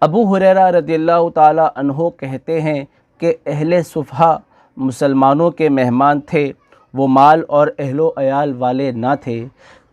ابو ہریرہ رضی اللہ تعالی عنہ کہتے ہیں کہ اہل صفحہ مسلمانوں کے مہمان تھے، وہ مال اور اہل و عیال والے نہ تھے۔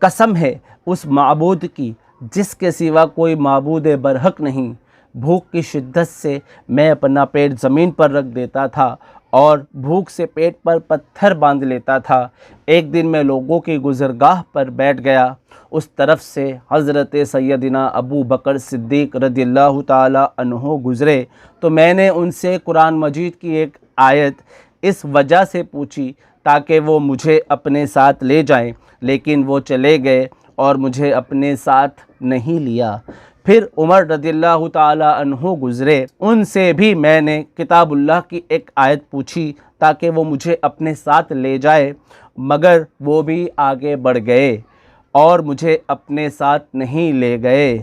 قسم ہے اس معبود کی جس کے سوا کوئی معبود برحق نہیں، بھوک کی شدت سے میں اپنا پیٹ زمین پر رکھ دیتا تھا اور بھوک سے پیٹ پر پتھر باندھ لیتا تھا۔ ایک دن میں لوگوں کی گزرگاہ پر بیٹھ گیا، اس طرف سے حضرت سیدنا ابو بکر صدیق رضی اللہ تعالی عنہ گزرے تو میں نے ان سے قرآن مجید کی ایک آیت اس وجہ سے پوچھی تاکہ وہ مجھے اپنے ساتھ لے جائیں، لیکن وہ چلے گئے اور مجھے اپنے ساتھ نہیں لیا۔ پھر عمر رضی اللہ تعالی عنہ گزرے، ان سے بھی میں نے کتاب اللہ کی ایک آیت پوچھی تاکہ وہ مجھے اپنے ساتھ لے جائے، مگر وہ بھی آگے بڑھ گئے اور مجھے اپنے ساتھ نہیں لے گئے۔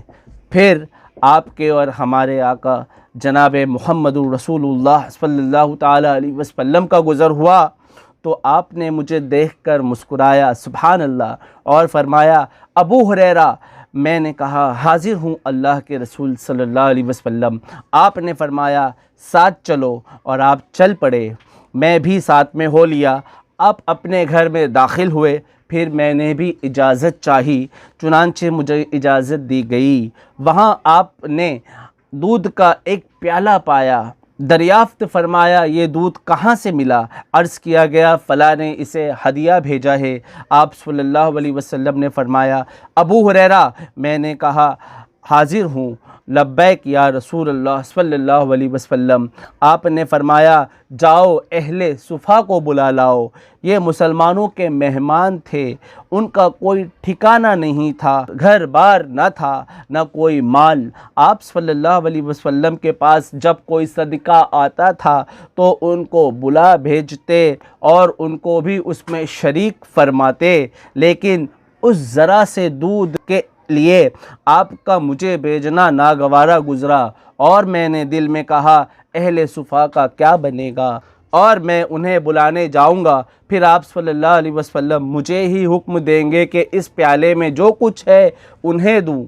پھر آپ کے اور ہمارے آقا جناب محمد رسول اللہ صلی اللہ تعالی علیہ وسلم کا گزر ہوا تو آپ نے مجھے دیکھ کر مسکرایا، سبحان اللہ، اور فرمایا ابو ہریرہ۔ میں نے کہا حاضر ہوں اللہ کے رسول صلی اللہ علیہ وسلم۔ آپ نے فرمایا ساتھ چلو، اور آپ چل پڑے، میں بھی ساتھ میں ہو لیا۔ آپ اپنے گھر میں داخل ہوئے، پھر میں نے بھی اجازت چاہی، چنانچہ مجھے اجازت دی گئی۔ وہاں آپ نے دودھ کا ایک پیالہ پایا، دریافت فرمایا یہ دودھ کہاں سے ملا؟ عرض کیا گیا فلاں نے اسے ہدیہ بھیجا ہے۔ آپ صلی اللہ علیہ وسلم نے فرمایا ابو ہریرہ۔ میں نے کہا حاضر ہوں، لبیک یا رسول اللہ صلی اللہ علیہ وسلم۔ آپ نے فرمایا جاؤ اہل صفحہ کو بلا لاؤ، یہ مسلمانوں کے مہمان تھے، ان کا کوئی ٹھکانہ نہیں تھا، گھر بار نہ تھا، نہ کوئی مال۔ آپ صلی اللہ علیہ وسلم کے پاس جب کوئی صدقہ آتا تھا تو ان کو بلا بھیجتے اور ان کو بھی اس میں شریک فرماتے، لیکن اس ذرا سے دودھ کے لیے آپ کا مجھے بھیجنا ناگوارا گزرا، اور میں نے دل میں کہا اہل صفحہ کا کیا بنے گا، اور میں انہیں بلانے جاؤں گا، پھر آپ صلی اللہ علیہ وسلم مجھے ہی حکم دیں گے کہ اس پیالے میں جو کچھ ہے انہیں دوں۔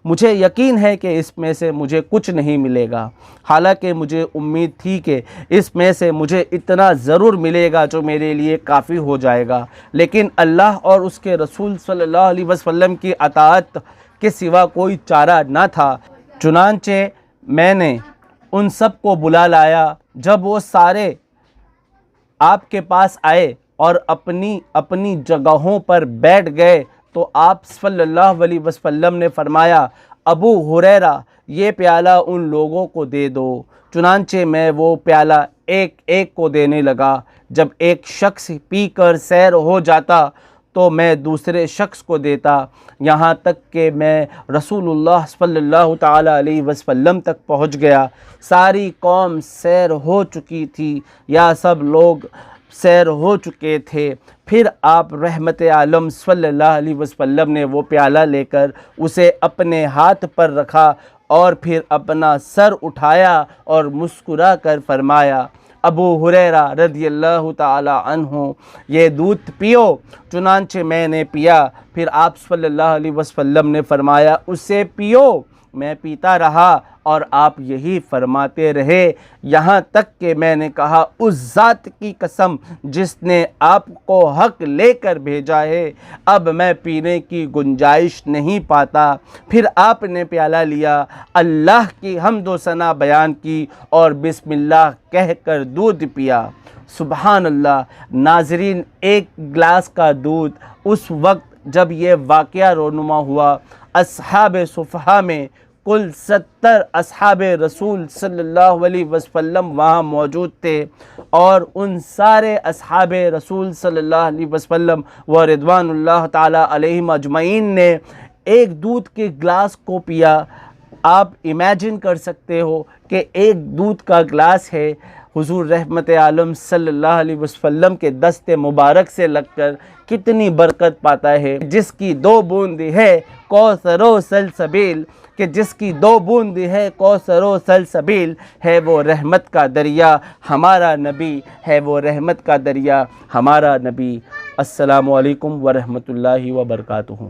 مجھے یقین ہے کہ اس میں سے مجھے کچھ نہیں ملے گا، حالانکہ مجھے امید تھی کہ اس میں سے مجھے اتنا ضرور ملے گا جو میرے لیے کافی ہو جائے گا، لیکن اللہ اور اس کے رسول صلی اللہ علیہ وسلم کی اطاعت کے سوا کوئی چارہ نہ تھا۔ چنانچہ میں نے ان سب کو بلا لایا۔ جب وہ سارے آپ کے پاس آئے اور اپنی اپنی جگہوں پر بیٹھ گئے تو آپ صلی اللہ علیہ وسلم نے فرمایا ابو ہریرہ یہ پیالہ ان لوگوں کو دے دو۔ چنانچہ میں وہ پیالہ ایک ایک کو دینے لگا۔ جب ایک شخص پی کر سیر ہو جاتا تو میں دوسرے شخص کو دیتا، یہاں تک کہ میں رسول اللہ صلی اللہ تعالی علیہ وسلم تک پہنچ گیا۔ ساری قوم سیر ہو چکی تھی یا سب لوگ سیر ہو چکے تھے۔ پھر آپ رحمت عالم صلی اللہ علیہ وسلم نے وہ پیالہ لے کر اسے اپنے ہاتھ پر رکھا اور پھر اپنا سر اٹھایا اور مسکرا کر فرمایا ابو ہریرہ رضی اللہ تعالی عنہ یہ دودھ پیو۔ چنانچہ میں نے پیا۔ پھر آپ صلی اللہ علیہ وسلم نے فرمایا اسے پیو۔ میں پیتا رہا اور آپ یہی فرماتے رہے، یہاں تک کہ میں نے کہا اس ذات کی قسم جس نے آپ کو حق لے کر بھیجا ہے، اب میں پینے کی گنجائش نہیں پاتا۔ پھر آپ نے پیالہ لیا، اللہ کی حمد و ثنا بیان کی اور بسم اللہ کہہ کر دودھ پیا۔ سبحان اللہ۔ ناظرین، ایک گلاس کا دودھ اس وقت جب یہ واقعہ رونما ہوا، اصحاب صفحہ میں کل 70 اصحاب رسول صلی اللہ علیہ وسلم وہاں موجود تھے، اور ان سارے اصحاب رسول صلی اللہ علیہ وسلم و رضوان اللہ تعالی علیہم اجمعین نے ایک دودھ کے گلاس کو پیا۔ آپ امیجن کر سکتے ہو کہ ایک دودھ کا گلاس ہے، حضور رحمت عالم صلی اللہ علیہ وسلم کے دست مبارک سے لگ کر کتنی برکت پاتا ہے، جس کی 2 بوند ہے کوثر و سلسبیل، کہ جس کی 2 بوند ہے کوثر و سلسبیل، ہے وہ رحمت کا دریا، ہمارا نبی ہے وہ رحمت کا دریا، ہمارا نبی۔ السلام علیکم ورحمۃ اللہ وبرکاتہ۔